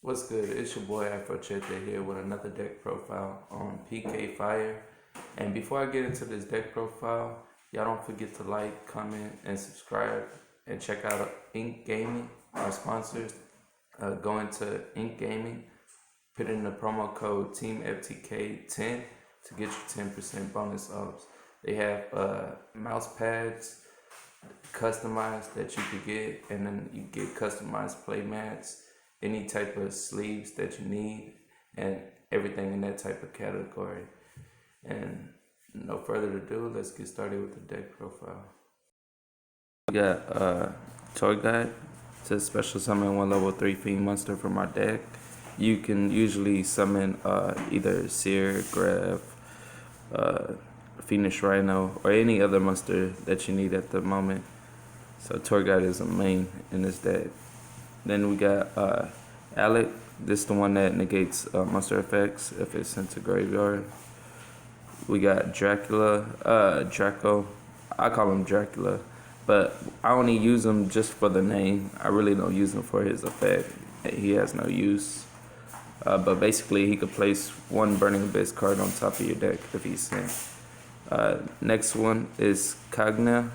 What's good? It's your boy Afro Chete here with another deck profile on PK Fire. And before I get into this deck profile, y'all don't forget to like, comment, and subscribe. And check out Ink Gaming, our sponsors. Go into Ink Gaming, put in the promo code TEAMFTK10 to get your 10% bonus offs. They have mouse pads customized that you could get, and then you get customized play mats, any type of sleeves that you need, and everything in that type of category. And no further ado, let's get started with the deck profile. We got Toy Guide. It says special summon one level 3 Fiend monster from our deck. You can usually summon either Seer, Graf, Phoenix Rhino, or any other monster that you need at the moment. So Tour Guide is a main in this deck. Then we got Alec. This is the one that negates monster effects if it's sent to graveyard. We got Dracula, Draco. I call him Dracula, but I only use him just for the name. I really don't use him for his effect. He has no use. But basically, he could place one Burning Abyss card on top of your deck if he's sent. Next one is Cagna.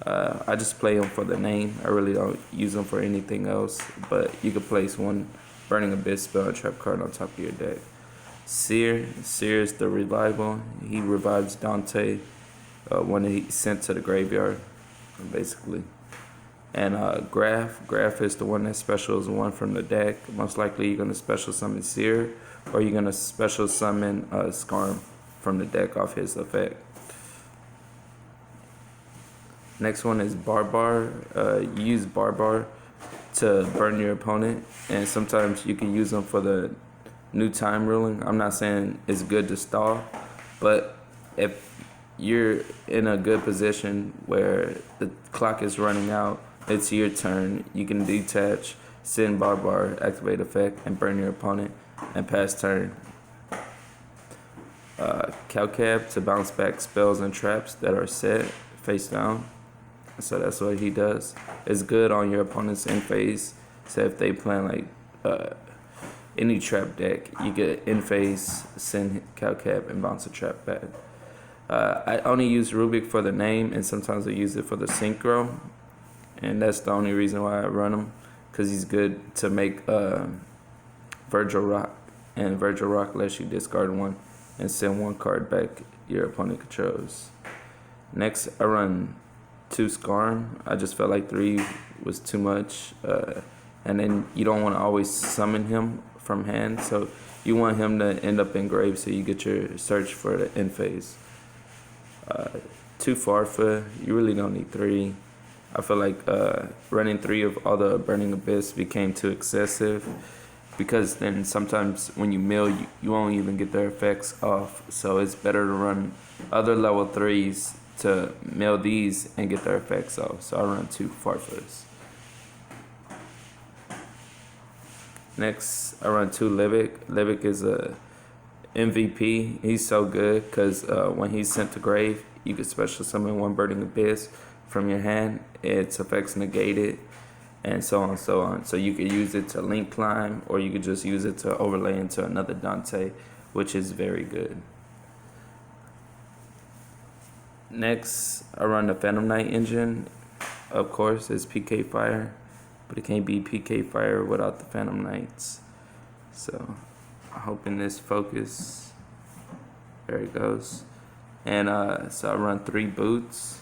I just play him for the name. I really don't use him for anything else, but you can place one Burning Abyss spell and trap card on top of your deck. Seer is the reliable. He revives Dante when he's sent to the graveyard, basically. And Graf is the one that specials one from the deck. Most likely you're going to special summon Seer, or you're going to special summon Skarm from the deck off his effect. Next one is Barbar. You use Barbar to burn your opponent, and sometimes you can use them for the new time ruling. I'm not saying it's good to stall, but if you're in a good position where the clock is running out, it's your turn, you can detach, send Barbar, activate effect, and burn your opponent, and pass turn. Calcab to bounce back spells and traps that are set face down. So that's what he does. It's good on your opponent's end phase. So if they plan like any trap deck, you get in phase, send Calcab, and bounce a trap back. I only use Rubik for the name, and sometimes I use it for the synchro. And that's the only reason why I run him, because he's good to make Virgil Rock. And Virgil Rock lets you discard one and send one card back your opponent controls. Next, I run 2 Skarm. I just felt like 3 was too much. And then you don't want to always summon him from hand, so you want him to end up engraved so you get your search for the end phase. 2 Farfa. You really don't need 3. I feel like running 3 of all the Burning Abyss became too excessive, because then sometimes when you mill, you won't even get their effects off. So it's better to run other level 3s to mill these and get their effects off. So I run 2 Farfas. Next, I run 2 Livic. Livic is a MVP. He's so good because when he's sent to grave, you can special summon one Burning Abyss from your hand. Its effects negated, and so on and so on. So you could use it to link climb, or you could just use it to overlay into another Dante, which is very good. Next, I run the Phantom Knight engine. Of course, it's PK Fire, but it can't be PK Fire without the Phantom Knights. So I'm hoping this focus. There it goes. And so I run 3 Boots.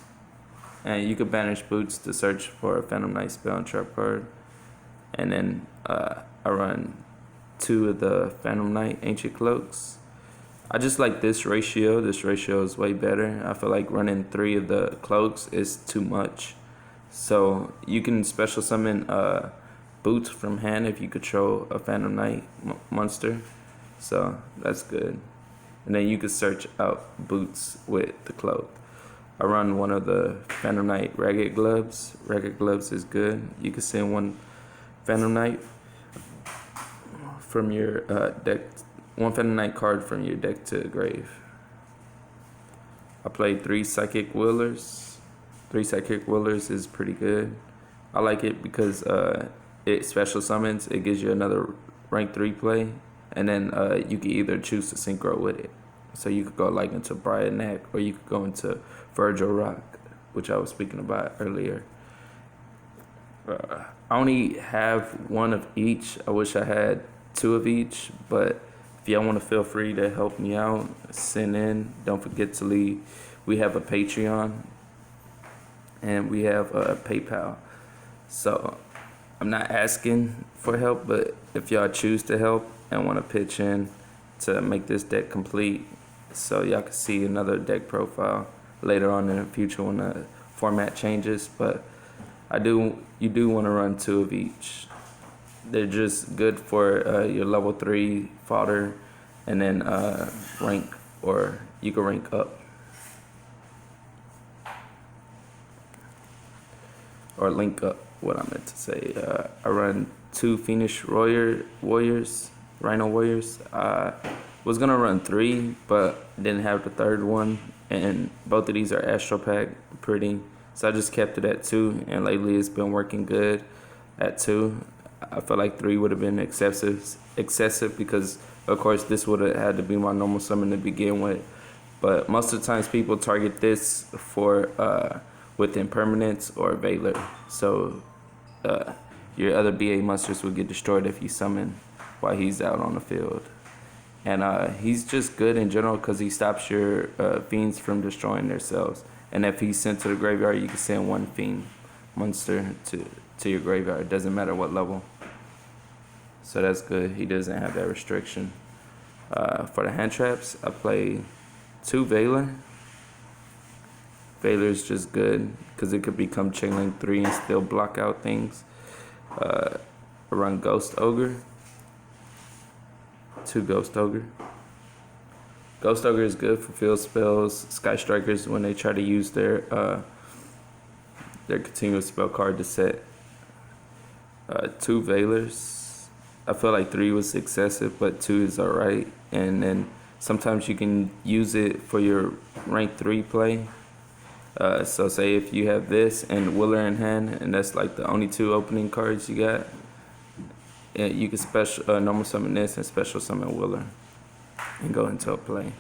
And you could banish Boots to search for a Phantom Knight spell and trap card. And then I run 2 of the Phantom Knight Ancient Cloaks. I just like this ratio. This ratio is way better. I feel like running 3 of the cloaks is too much. So you can special summon Boots from hand if you control a Phantom Knight monster. So that's good. And then you can search out Boots with the cloak. I run one of the Phantom Knight Ragged Gloves. Ragged Gloves is good. You can send one Phantom Knight from your deck, one Phantom Knight card from your deck to grave. I played 3 Psychic Willers. 3 Psychic Willers is pretty good. I like it because it special summons, it gives you another rank 3 play, and then you can either choose to synchro with it. So you could go like into Brian Neck, or you could go into Virgil Rock, which I was speaking about earlier. I only have one of each. I wish I had two of each, but if y'all want to, feel free to help me out, send in. Don't forget to leave. We have a Patreon and we have a PayPal. So I'm not asking for help, but if y'all choose to help and want to pitch in to make this deck complete, so y'all can see another deck profile later on in the future when the format changes. But you do want to run two of each. They're just good for your level 3 fodder, and then rank, or you can rank up. Or link up, what I meant to say. I run two Fiendish Warriors, Rhino Warriors. Was gonna run 3, but didn't have the third one, and both of these are Astro Pack, pretty. So I just kept it at 2, and lately it's been working good at 2. I felt like 3 would have been excessive because, of course, this would have had to be my normal summon to begin with. But most of the times people target this for with Impermanence or Veiler. So your other BA monsters will get destroyed if you summon while he's out on the field. And he's just good in general because he stops your fiends from destroying themselves. And if he's sent to the graveyard, you can send one fiend monster to your graveyard. It doesn't matter what level. So that's good. He doesn't have that restriction. For the hand traps, I play 2 Veiler. Veiler is just good because it could become Chainlink 3 and still block out things. I run Ghost Ogre. 2 Ghost Ogre. Ghost Ogre is good for field spells, Sky Strikers when they try to use their continuous spell card to set. 2 Veilers. I feel like 3 was excessive, but 2 is alright. And then sometimes you can use it for your rank 3 play. So say if you have this and Willer in hand, and that's like the only 2 opening cards you got, you can special normal summon this and special summon Willer and go into a play.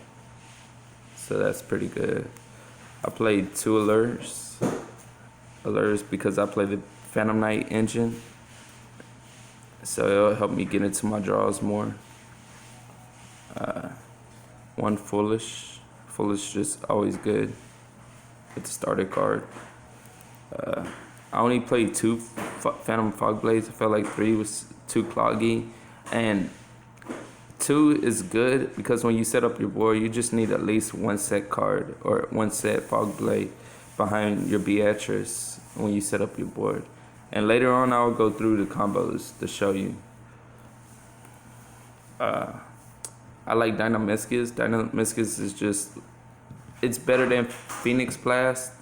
So that's pretty good. I played 2 Allures because I play the Phantom Knight engine, so it'll help me get into my draws more. 1 Foolish just always good with the starter card. I only played 2 Phantom Fogblades. I felt like 3 was too cloggy, and 2 is good because when you set up your board, you just need at least 1 set card or 1 set Fogblade behind your Beatrice when you set up your board. And later on, I'll go through the combos to show you. I like Dynamiscus. Dynamiscus is just, it's better than Phoenix Blast.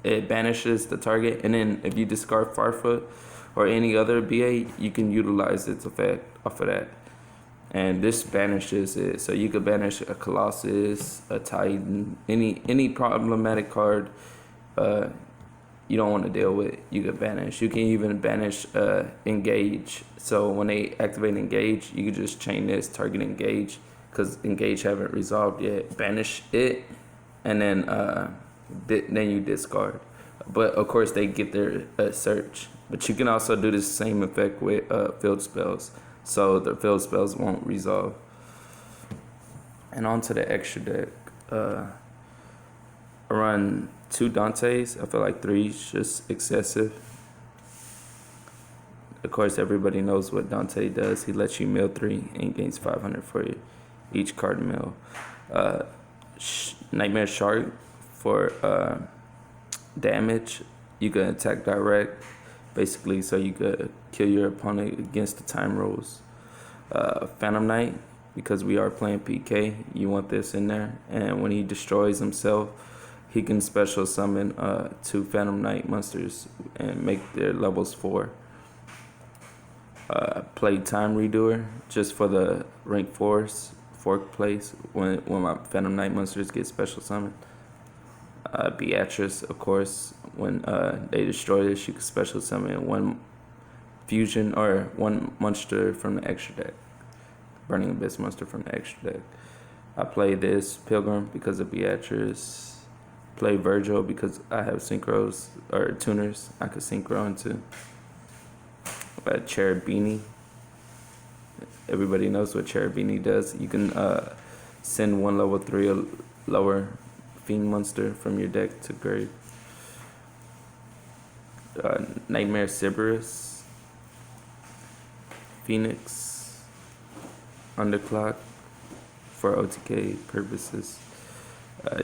It banishes the target, and then if you discard Farfoot or any other BA, you can utilize its effect off of that. And this banishes it, so you could banish a Colossus, a Titan, any problematic card you don't want to deal with, you could banish. You can even banish Engage. So when they activate Engage, you can just chain this, target Engage, because Engage haven't resolved yet. Banish it, and then you discard. But of course they get their search. But you can also do the same effect with field spells, so the field spells won't resolve. And on to the extra deck. I run 2 Dantes. I feel like 3 is just excessive. Of course, everybody knows what Dante does. He lets you mill 3 and gains 500 for you, each card mill. Nightmare Shark for damage. You can attack direct, basically, so you could kill your opponent against the time rules. Phantom Knight, because we are playing PK, you want this in there. And when he destroys himself, he can special summon 2 Phantom Knight monsters and make their levels 4. Play Time Redoer just for the rank 4s, 4th place when my Phantom Knight monsters get special summoned. Beatrice, of course, when they destroy this, you can special summon 1 fusion or one monster from the extra deck. Burning Abyss monster from the extra deck. I play this Pilgrim because of Beatrice. Play Virgil because I have synchros or tuners I could synchro into. Cherubini. Everybody knows what Cherubini does. You can send one level 3 or lower fiend monster from your deck to grave. Nightmare Cerberus. Phoenix. Underclock for OTK purposes.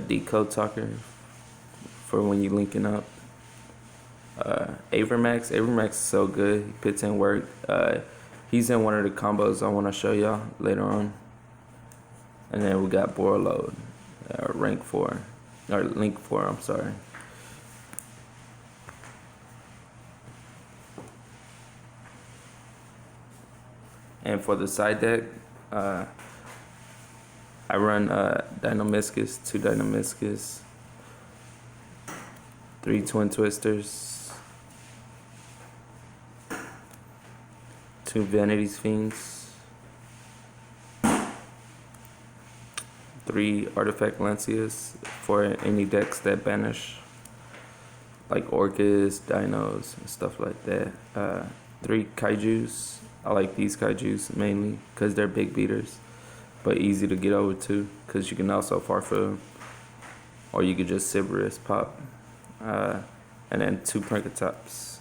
Decode Talker for when you linking up. Avermax is so good. He puts in work. He's in one of the combos I want to show y'all later on. And then we got Borload, rank 4 or link 4. I'm sorry. And for the side deck, I run Dynamiscus, 2 Dynamiscus, 3 Twin Twisters, 2 Vanity's Fiends, 3 Artifact Lancias for any decks that banish, like Orcus, Dinos, and stuff like that. 3 Kaijus. I like these Kaijus mainly because they're big beaters, but easy to get over to because you can also Farfel, or you could just Cerberus pop. And then 2 Prankatops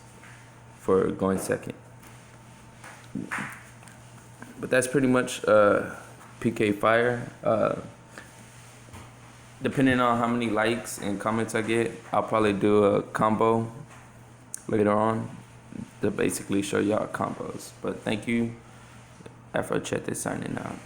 for going second. But that's pretty much PK Fire. Depending on how many likes and comments I get, I'll probably do a combo later on to basically show y'all combos. But thank you. Afro Chet is signing out.